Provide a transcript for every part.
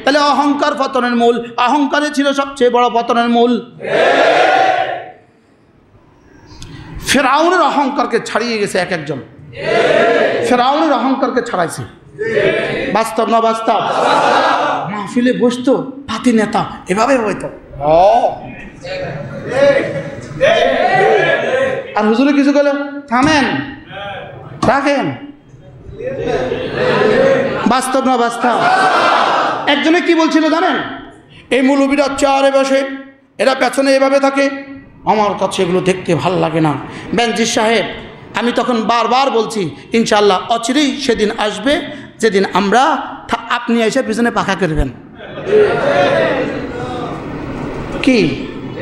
তাহলে অহংকার পতনের মূল, অহংকারে ছিল সবচেয়ে বড় পতনের মূল। ফেরাউনের অহংকারকে ছাড়িয়ে গেছে এক একজন, ফেরাউনের অহংকারকে ছাড়াইছে। বাস্তব না বাস্তব? মাহফিলে বসতো পাতি নেতা এভাবে হইতো, আর হুজুরে কিছু গেলে থামেন রাখেন। বাস্তব না বাস্তব? একজনে কি বলছিল জানেন? এই মৌলবীরা চেয়ারে বসে, এরা পেছনে এভাবে থাকে, আমার কাছে এগুলো দেখতে ভাল লাগে না। বেনজির সাহেব, আমি তখন বারবার বলছি ইনশাআল্লাহ অচিরেই সেদিন আসবে যেদিন আমরা আপনি এসে পিছনে পাখা করবেন। কি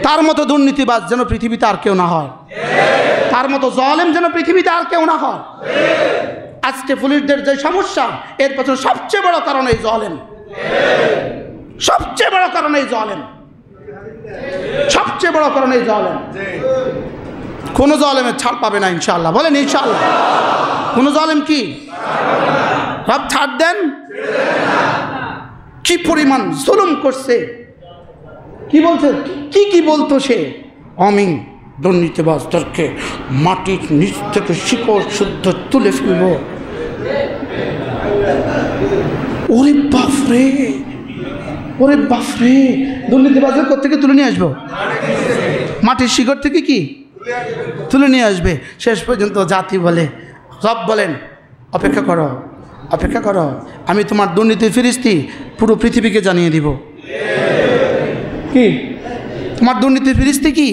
তার মতো দুর্নীতিবাজ যেন পৃথিবীতে আর কেউ না হয়, তার মতো জালেম যেন পৃথিবীতে আর কেউ না হয়। আজকে পুলিশদের যে সমস্যা, এর পেছনে সবচেয়ে বড় কারণ এই জালেম, সবচেয়ে বড় কারণ এই জালেম, সবচেয়ে বড় কারণ এই জালেম। কোন জালেমের ছাড় পাবে না ইনশাআল্লাহ, বলেন ইনশাআল্লাহ। কোন জালেম কি সব ছাড় দেন? কি পরিমাণ জুলুম করছে, কি বলছে, কি বলতো সে? আমি দুর্নীতিবাজদেরকে মাটির নিচ থেকে শিকড় শুদ্ধ তুলে ফেলবো। ওরে বাপরে, ওরে বাপরে, দুর্নীতিবাজের কোত্থেকে তুলে নিয়ে আসবো? মাটির শিকড় থেকে কি তুলে নিয়ে আসবে? শেষ পর্যন্ত জাতি বলে, রব বলেন অপেক্ষা করো, অপেক্ষা করো, আমি তোমার দুর্নীতির ফিরিস্তি পুরো পৃথিবীকে জানিয়ে দিব। কি তোমার দুর্নীতির ফিরিস্তি কি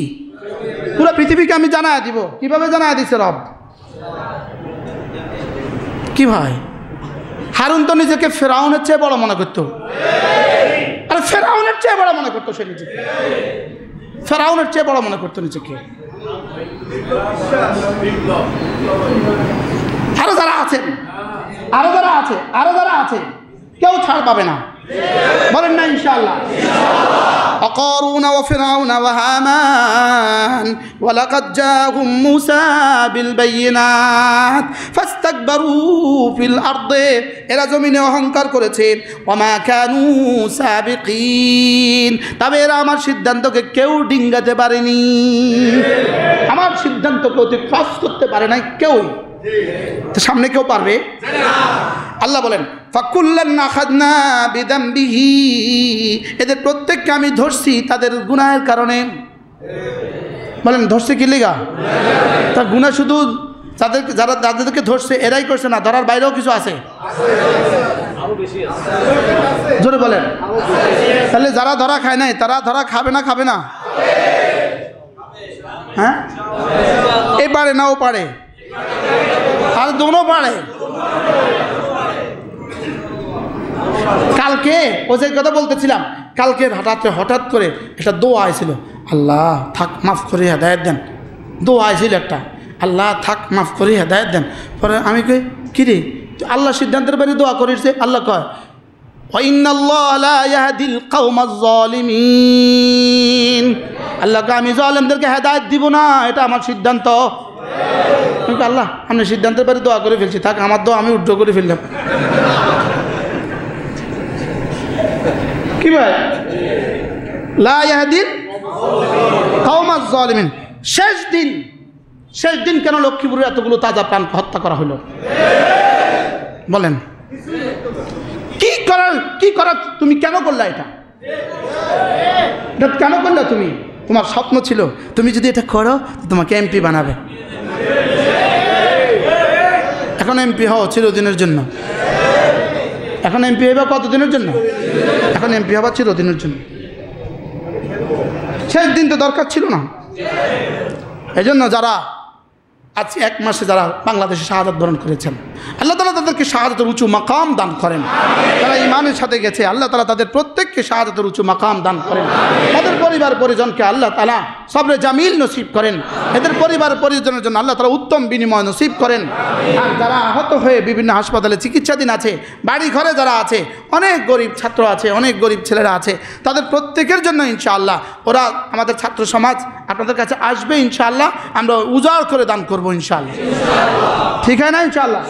পুরো পৃথিবীকে আমি জানায় দিব। কিভাবে জানায় দিছে রব? কি ভাই, হারুন তো নিজেকে ফেরাউনের চেয়ে বড় মনে করতো, আরে ফেরাউনের চেয়ে বড় মনে করতো সে নিজেকে, ফেরাউনের চেয়ে বড় মনে করতো নিজেকে। আরো যারা আছেন, আরো যারা আছে, আরো যারা আছে, কেউ ছাড় পাবে না, বলেন না ইনশাআল্লাহ। وقارون وفرعون وهامان ولقد جاءهم موسى بالبينات فاستكبروا في الأرض, এরা জমিনে অহংকার করেছে। وما كانوا سابقين, তবে এরা আমার সিদ্ধান্তকে কেউ ডিঙ্গাতে পারেনি, আমার সিদ্ধান্তকে অতিক্রম করতে পারে নাই কেউই। তো সামনে কেউ পারবে? আল্লাহ বলেন ফাকুল্লান আখাযনা বিযামবিহি, এদের প্রত্যেককে আমি ধরছি তাদের গুনাহের কারণে। বলেন ধরছে কি লিগা? তার গুনাহ শুধু যাদেরকে ধরছে এরাই করছে না, ধরার বাইরেও কিছু আছে, জোরে বলেন। তাহলে যারা ধরা খায় নাই তারা ধরা খাবে না? খাবে না? হ্যাঁ, এ পারে না ও পারে, আর দোনো পারে। কালকে ও যে কথা বলতেছিলাম, কালকে হঠাৎ করে একটা দোয়া আইছিল, আল্লাহ থাক মাফ করে হেদায়েত দেন। দোয়া আইছিল একটা, আল্লাহ থাক মাফ করে হেদায়েত দেন। পরে আমি কই কি রে, আল্লাহ সিদ্ধান্তের বাইরে দোয়া করেছে? আল্লাহ কয় ওয়াইন্নাল্লাহা লা ইয়াহদিল কওমাজ যালিমিন, আল্লাহ কয় আমি জালেমদেরকে হেদায়েত দিব না, এটা আমার সিদ্ধান্ত। আল্লাহ আমি সিদ্ধান্তের বাইরে দোয়া করে ফেলছি, থাক আমার দোয়া আমি উদ্ধ করে ফেললাম। কি ভাই, লা ইয়াহদিল কওমাজ যালিমিন। শেষ দিন কেন লক্ষ্মীপুরে এতগুলো তাজা প্রাণ হত্যা করা হলো? বলেন কি করার তুমি কেন করলা? এটা কেন করলা তুমি? তোমার স্বপ্ন ছিল তুমি যদি এটা করো তোমাকে এমপি বানাবে। এখন এমপি হও চিরদিনের জন্য। এখন এমপি হবা কতদিনের জন্য? এখন এমপি হবা চিরদিনের জন্য। শেষ দিন তো দরকার ছিল না। এই জন্য যারা আজ 1 মাসে যারা বাংলাদেশে শাহাদাত বরণ করেছেন, আল্লাহ তাআলা তাদেরকে শাহাদাতের উঁচু মাকাম দান করেন। যারা ঈমানের সাথে গেছে আল্লাহ তাআলা তাদের প্রত্যেককে শাহাদাতের উঁচু মাকাম দান করেন। তাদের পরিবার পরিজনকে আল্লাহ তাআলা সবরে জামিল নসিব করেন। এদের পরিবার পরিজনের জন্য আল্লাহ তাআলা উত্তম বিনিময় নসিব করেন। আর যারা আহত হয়ে বিভিন্ন হাসপাতালে চিকিৎসাধীন আছে, বাড়ি ঘরে যারা আছে, অনেক গরিব ছাত্র আছে, অনেক গরিব ছেলেরা আছে, তাদের প্রত্যেকের জন্য ইনশাআল্লাহ ওরা আমাদের ছাত্র সমাজ আপনাদের কাছে আসবে ইনশাআল্লাহ, আমরা উজাড় করে দান করবো ইনশাআল্লাহ। ঠিক হয় না ইনশাআল্লাহ?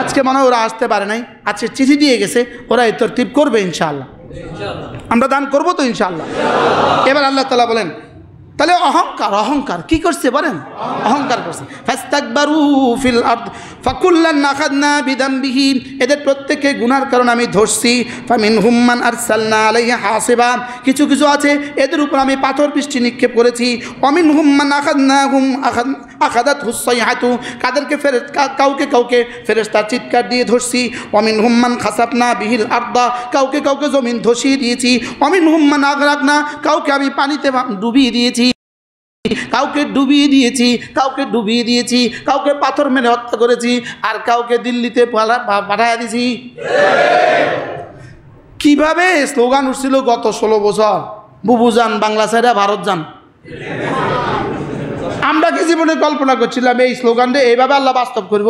আজকে মনে হয় ওরা আসতে পারে নাই, আজকে চিঠি দিয়ে গেছে, ওরা এই তরতিব করবে ইনশাআল্লাহ। আমরা দান করবো তো ইনশাআল্লাহ। এবার আল্লাহ তাআলা বলেন তাহলে অহংকার কি করছে বলেন? অহংকার করছে। ফাস্তাকবারু ফিল আরদ ফাকুল্লান আখাযনা বিযামবিহি, এদের প্রত্যেককে গুনার কারণে আমি ধরছি। ফামিনহুম মান আরসালনা আলাইহি হাসিবা, কিছু কিছু আছে এদের উপর আমি পাথর বৃষ্টি নিক্ষেপ করেছি। ওয়ামিনহুম মান আখাযাতহুস সাইহাতু, কাউকে কাউকে ফেরেশতা চিৎকার দিয়ে ধরছি। ওয়ামিনহুম মান খাসাফনা বিহিল আরদা, কাউকে কাউকে জমিন ধসিয়ে দিয়েছি। ওয়ামিনহুম মান আগরাকনা, কাউকে আমি পানিতে ডুবিয়ে দিয়েছি, কাউকে ডুবিয়ে দিয়েছি, কাউকে পাথর মেরে হত্যা করেছি, আর কাউকে দিল্লিতে পাঠাইয়া দিয়েছি। কিভাবে স্লোগান উঠছিল গত 16 বছর, বুবু যান বাংলা ছেড়ে ভারত যান। আমরা কি জীবনে কল্পনা করছিলাম এই স্লোগানটা এইভাবে আল্লাহ বাস্তব করব?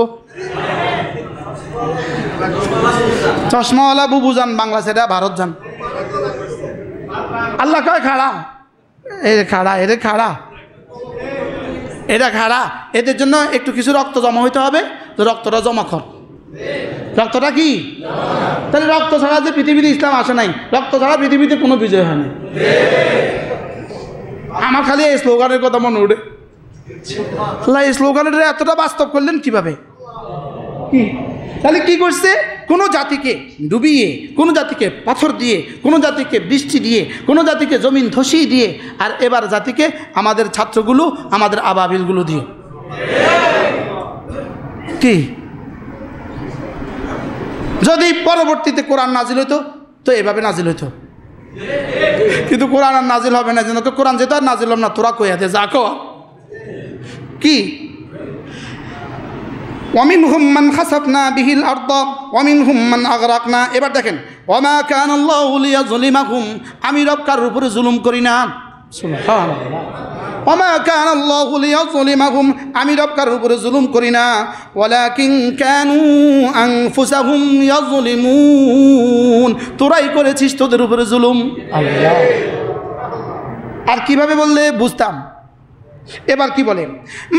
চশমাওয়ালা বুবু যান বাংলা ছেড়ে ভারত যান। আল্লাহ কয় খাড়া, এটা খাড়া, এদের জন্য একটু কিছু রক্ত জমা হইতে হবে, তো রক্তটা জমা কর। রক্তটা কি? তাহলে রক্ত ছাড়া যে পৃথিবীতে ইসলাম আসে নাই, রক্ত ছাড়া পৃথিবীতে কোনো বিজয় হয় না। আমার খালি এই স্লোগানের কথা মনে ওঠে। এই স্লোগানের এতটা বাস্তব করলেন কিভাবে? কি তাহলে কি করছে? কোনো জাতিকে ডুবিয়ে, কোনো জাতিকে পাথর দিয়ে, কোনো জাতিকে বৃষ্টি দিয়ে, কোনো জাতিকে জমিন ধসিয়ে দিয়ে, আর এবার জাতিকে আমাদের ছাত্রগুলো, আমাদের আবাবিলগুলো দিয়ে। কি যদি পরবর্তীতে কোরআন নাজিল হইতো তো এভাবে নাজিল হইতো, কিন্তু কোরআন আর নাজিল হবে না। যেন কোরআন যেত আর নাজিল হবে না, তোরা কইয়াতে যা কো কি। ওয়ামিনহুম মান খাসাফনা বিহিল আরদ ওয়ামিনহুম মান আগরাকনা। এবার দেখেন, ওয়ামা কানাল্লাহু লিয়াযলিমাহুম, আমি রব কারোর উপরে জুলুম করি না। সুবহানাল্লাহ। ওয়ামা কানাল্লাহু লিয়াযলিমাহুম, আমি রব কারোর উপরে জুলুম করি না। ওয়ালাকিন কানু আনফুসাহুম ইয়াযলিমুন, তোরাই করেছিস তোদের উপরে জুলুম। আল্লাহ। আর কিভাবে বললে বুঝতাম? এবার কি বলে?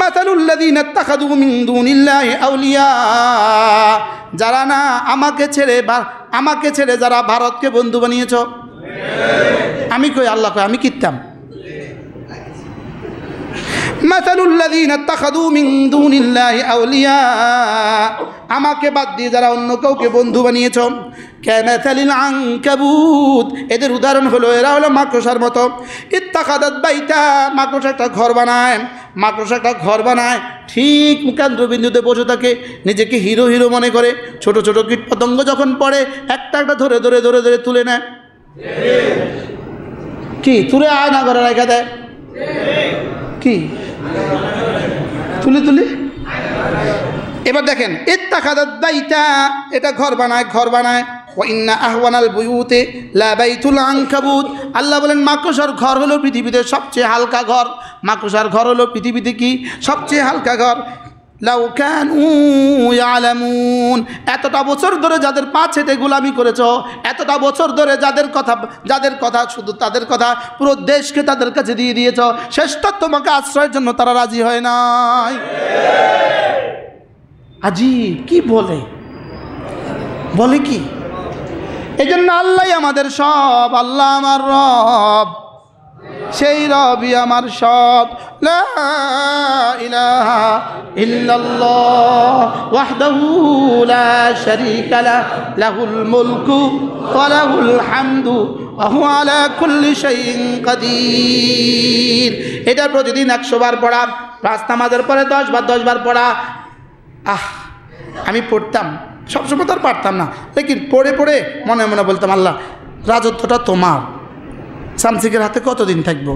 মাতালুল্লাযীনা ইত্তাখাযু মিন দুনিল্লাহি আউলিয়া, যারা না আমাকে ছেড়ে যারা ভারতকে বন্ধু বানিয়েছ। আমি কই আল্লাহ কই আমি কিতাম। মাতালুল্লাযীনা ইত্তাখাযু মিন দুনিল্লাহি আউলিয়া, আমাকে বাদ দিয়ে যারা অন্য কাউকে বন্ধু বানিয়েছ। কামাথালিল আনকাবুত, এদের উদাহরণ হলো এরা হলো মাকড়সার মতো। ইত্তাখাযাত বাইতা, মাকড়সা একটা ঘর বানায়, ঠিক কেন্দ্রবিন্দুতে বসে থাকে, নিজেকে হিরো মনে করে। ছোট ছোট কীট পতঙ্গ যখন পড়ে একটা একটা ধরে ধরে ধরে ধরে তুলে নেয়। কি তুলে আয়না ঘরে রেখে দেয়? কি তুলি। এবার দেখেন, ইত্তাখাযাত বাইতা, এটা ঘর বানায়। ওয়া ইন্না আহওয়ানাল বুয়ুতি লা বাইতুল আনকাবুত, আল্লাহ বলেন মাকড়সার ঘর হলো পৃথিবীতে সবচেয়ে হালকা ঘর। মাকড়সার ঘর হলো পৃথিবীতে কি সবচেয়ে হালকা ঘর। লাউ কানু ইয়ালামুন, এতটা বছর ধরে যাদের পা ছেটে গোলামি করেছ, এতটা বছর ধরে যাদের কথা শুধু তাদের কথা পুরো দেশকে তাদের কাছে দিয়ে দিয়েছ, শেষত তোমাকে আশ্রয়ের জন্য তারা রাজি হয় নাই। আজি কি বলে কি? এই জন্য আল্লাহ আমাদের সব, আল্লাহ আমার রব, সেই রবই আমার সব। লা ইলাহা ইল্লাল্লাহ ওয়াহদাহু লা শারীকা লাহু লাহুল মুলকু ওয়া লাহুল হামদু ওয়া হুয়া আলা কুল্লি শাইইন কাদির। এটা প্রতিদিন 100 বার পড়া, পাঁচ নামাজের পরে 10 বার পড়া। আমি পড়তাম, সবসময় তো আর পারতাম না, লেকিন পড়ে পড়ে মনে মনে বলতাম, আল্লাহ রাজত্বটা তোমার, সামসিকের হাতে কতদিন থাকবো?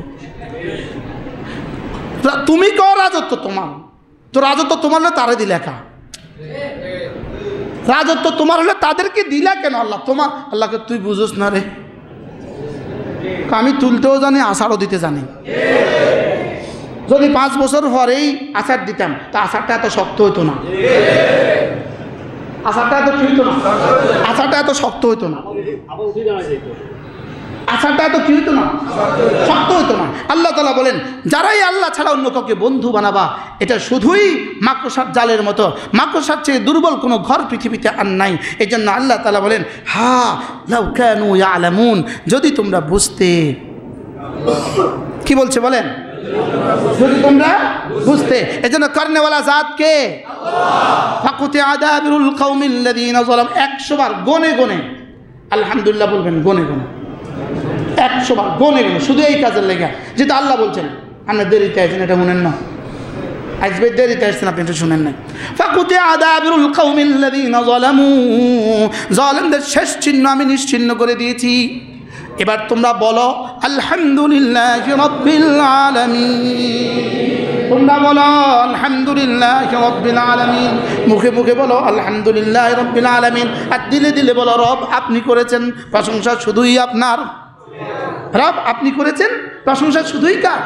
তুমি কও রাজত্ব তোমার, তো রাজত্ব তোমার হলে তারে দিলে একা, রাজত্ব তোমার হলে তাদেরকে দিলা কেন? আল্লাহকে তুই বুঝোস না রে। আমি তুলতেও জানি, আষাঢ়ও দিতে জানি। যদি 5 বছর পরেই আষাঢ় দিতাম তা আষাঢ়টা এত শক্ত হইতো না, আষাঢ়টা এত শক্ত হইতো না। আচারটা তো কি হইতো না, শক্ত হইতো না। আল্লাহ তাআলা বলেন যারাই আল্লাহ ছাড়া অন্য কাউকে বন্ধু বানাবা এটা শুধুই মাকড়সার জালের মতো, মাকড়সার চেয়ে দুর্বল কোনো ঘর পৃথিবীতে আর নাই। এই জন্য আল্লাহ তাআলা বলেন হা লাউ কানু ইয়ালামুন, যদি তোমরা বুঝতে, কি বলছে বলেন, যদি তোমরা বুঝতে। এজন্য করনেওয়ালা জাত কে? ফাকুতি আদাবিরুল কওমিল্লাযীনা যালামু, 100 বার গনে গনে আলহামদুলিল্লাহ বলবেন, গনে গনে 100 বার গনে গনে, শুধু এই কাজের লেগে। যেটা আল্লাহ বলছেন, আপনি দেরিতে আসেন, এটা শুনেন না, আসবে দেরিতে আসছেন, আপনি এটা শুনেন নাই। ফাকুতি আদাবিরুল কওমিল্লাযীনা যালামু, জালেমদের শেষ চিহ্ন আমি নিশ্চিহ্ন করে দিয়েছি। এবার তোমরা বলো আলহামদুলিল্লাহি রাব্বিল আলামিন, তোমরা বলো আলহামদুলিল্লাহি রাব্বিল আলামিন, মুখে মুখে বলো আলহামদুলিল্লাহি রাব্বিল আলামিন, আর দিলে দিলে বলো রব আপনি করেছেন, প্রশংসা শুধুই আপনার। রব আপনি করেছেন, প্রশংসা শুধুই কার?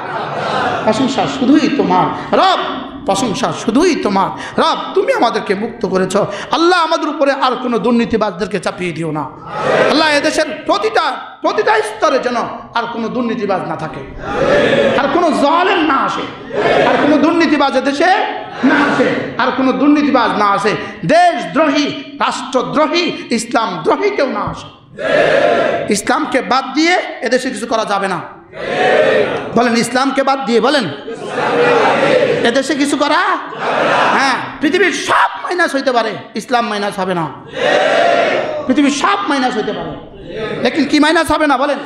প্রশংসা শুধুই তোমার রব, প্রশংসা শুধুই তোমার রব। তুমি আমাদেরকে মুক্ত করেছ আল্লাহ, আমাদের উপরে আর কোনো দুর্নীতিবাজদেরকে চাপিয়ে দিও না আল্লাহ। এদেশের প্রতিটা স্তরে যেন আর কোনো দুর্নীতিবাজ না থাকে, আর কোনো জালেম না আসে, আর কোনো দুর্নীতিবাজ এদেশে না আসে, আর কোনো দুর্নীতিবাজ না আসে। দেশদ্রোহী, রাষ্ট্রদ্রোহী, ইসলাম দ্রোহী কেউ না আসে। ইসলামকে বাদ দিয়ে এদেশে কিছু করা যাবে না, বলেন ইসলামকে বাদ দিয়ে, বলেন এদেশে কিছু করা, হ্যাঁ পৃথিবীর সব মাইনাস হইতে পারে, ইসলাম মাইনাস হবে না। পৃথিবীর সব মাইনাস হইতে পারে, লেকিন কি মাইনাস হবে না বলেন?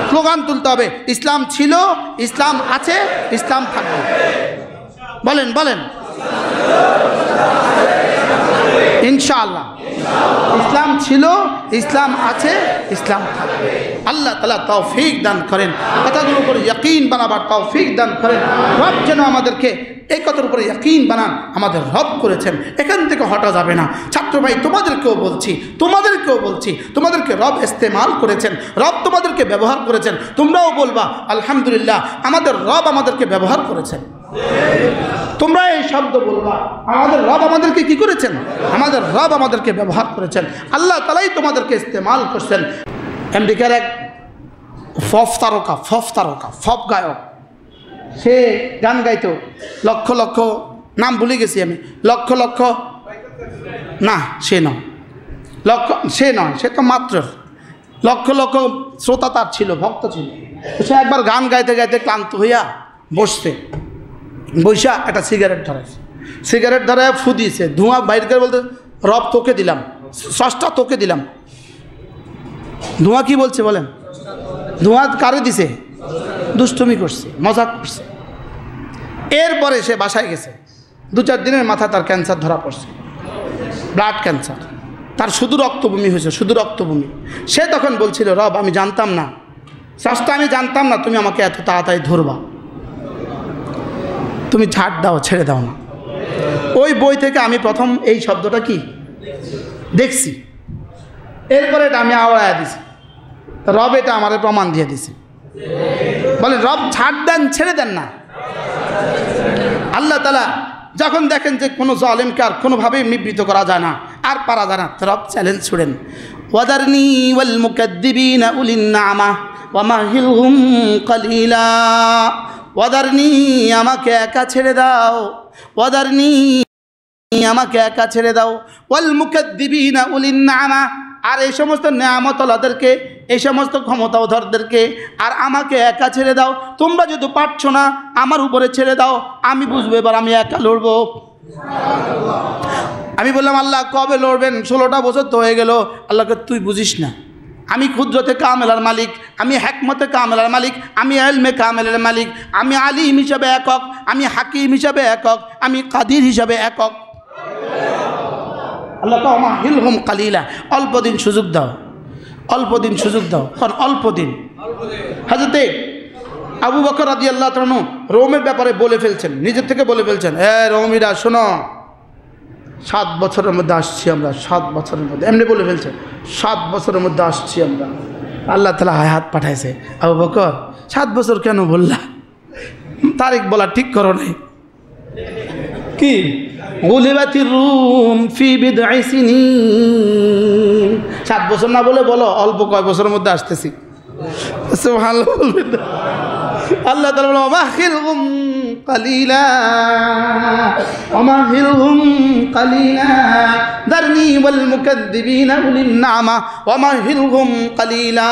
স্লোগান তুলতে হবে, ইসলাম ছিল, ইসলাম আছে, ইসলাম থাকবে। বলেন বলেন ইনশাআল্লাহ, ইসলাম ছিল, ইসলাম আছে, ইসলাম থাকবে। আল্লাহ তাআলা তৌফিক দান করেন, কথাগুলোর উপরে ইয়াকিন বানাবার তৌফিক দান করেন। রব যেন আমাদেরকে এই কথার উপরে ইয়াকিন বানান, আমাদের রব করেছেন, এখান থেকে হটা যাবে না। ছাত্র ভাই তোমাদেরকেও বলছি, তোমাদেরকে রব ইস্তেমাল করেছেন, রব তোমাদেরকে ব্যবহার করেছেন। তোমরাও বলবা আলহামদুলিল্লাহ আমাদের রব আমাদেরকে ব্যবহার করেছেন। তোমরা এই শব্দ বলবা, আমাদের রব আমাদেরকে কি করেছেন? আমাদের রব আমাদেরকে ব্যবহার করেছেন। আল্লাহ তাআলাই তোমাদেরকে ইস্তেমাল করছেন। আমেরিকার এক ফপ গায়ক, সে গান গাইতো, লক্ষ লক্ষ, নাম ভুলে গেছি আমি, লক্ষ লক্ষ না, সে নয়, সে তো মাত্র লক্ষ লক্ষ শ্রোতা তার ছিল, ভক্ত ছিল। সে একবার গান গাইতে গাইতে ক্লান্ত হইয়া বৈশা একটা সিগারেট ধরায় ফু দিয়েছে, ধোঁয়া বাইর করে বলতে রব তোকে দিলাম, স্রষ্টা তোকে দিলাম। ধোঁয়া কি বলছে বলেন? ধোঁয়া কারে দিছে? দুষ্টুমি করছে, মজাক করছে। এরপরে সে বাসায় গেছে, 2-4 দিনের মাথা তার ক্যান্সার ধরা পড়ছে, ব্লাড ক্যান্সার। তার শুধু রক্তভূমি হয়েছে, শুধু রক্তভূমি। সে তখন বলছিল রব আমি জানতাম না, স্রষ্টা আমি জানতাম না তুমি আমাকে এত তাড়াতাড়ি ধরবা, তুমি ছাড় দাও, ছেড়ে দাও না। ওই বই থেকে আমি প্রথম এই শব্দটা কি দেখছি, এরপরে এটা আমি আওড়ায় দিছি, রব এটা আমার প্রমাণ দিয়ে দিছি। বলেন রব ছাড় দেন, ছেড়ে দেন না। আল্লাহ তাআলা যখন দেখেন যে কোনো জালেমকে আর কোনোভাবেই নিবৃত্ত করা যায় না, আর পারা যায় না, রব চ্যালেঞ্জ ছুড়েন, ওয়াদারনি ওয়াল মুকাদ্দিবিনা উলিন নামা ওয়া মাহিলহুম কালিলা। ওয়াদারনি আমাকে একা ছেড়ে দাও, ওয়াদারনি আমাকে একা ছেড়ে দাও, ওয়াল মুকাদ্দিবিনা উলিন নামা, আর এই সমস্ত নেয়ামতওয়ালাদেরকে, এই সমস্ত ক্ষমতাধরদেরকে আর আমাকে একা ছেড়ে দাও। তোমরা যদি পারছো না আমার উপরে ছেড়ে দাও, আমি বুঝবো এবার আমি একা লড়বো। আমি বললাম আল্লাহ কবে লড়বেন? 16টা বছর তো হয়ে গেল। আল্লাহকে তুই বুঝিস না, আমি কুদরতে কামেলার মালিক, আমি হিকমতে কামেলার মালিক, আমি ইলমে কামেলের মালিক, আমি আলিম হিসাবে একক, আমি হাকিম হিসাবে একক, আমি কাদির হিসাবে একক। আল্লাহ মা হিলহুম কালিলা, অল্প দিন সুযোগ দাও, অল্প দিন সুযোগ দাও। কারণ অল্প দিন। হযরতে আবু বকর রাদিয়াল্লাহু তাআলা রোমের ব্যাপারে বলে ফেলছেন, নিজের থেকে বলে ফেলছেন, রোমিরা শোনো, 7 বছরের মধ্যে আসছি আমরা, 7 বছরের মধ্যে, এমনি বলে ফেলছে 7 বছরের মধ্যে আসছি আমরা। আল্লাহ তাআলা হায়াত পাঠাইছে, আবু বকর 7 বছর কেন বললা? তারিখ বলা ঠিক করো নাই কি? গুলিবাতির রুম ফি বিদঈ সিনিন, 7 বছর না বলে বলো অল্প কয় বছরের মধ্যে আসতেছি। সুবহানাল্লাহ বলবেন না। আল্লাহ তাআলা বলেন ওয়ামাহিলহুম কালিলা ওয়ামাহিলহুম কালিলা দারনি ওয়াল মুকাদ্দিবিনা উলিন নামা ওয়ামাহিলহুম কালিলা।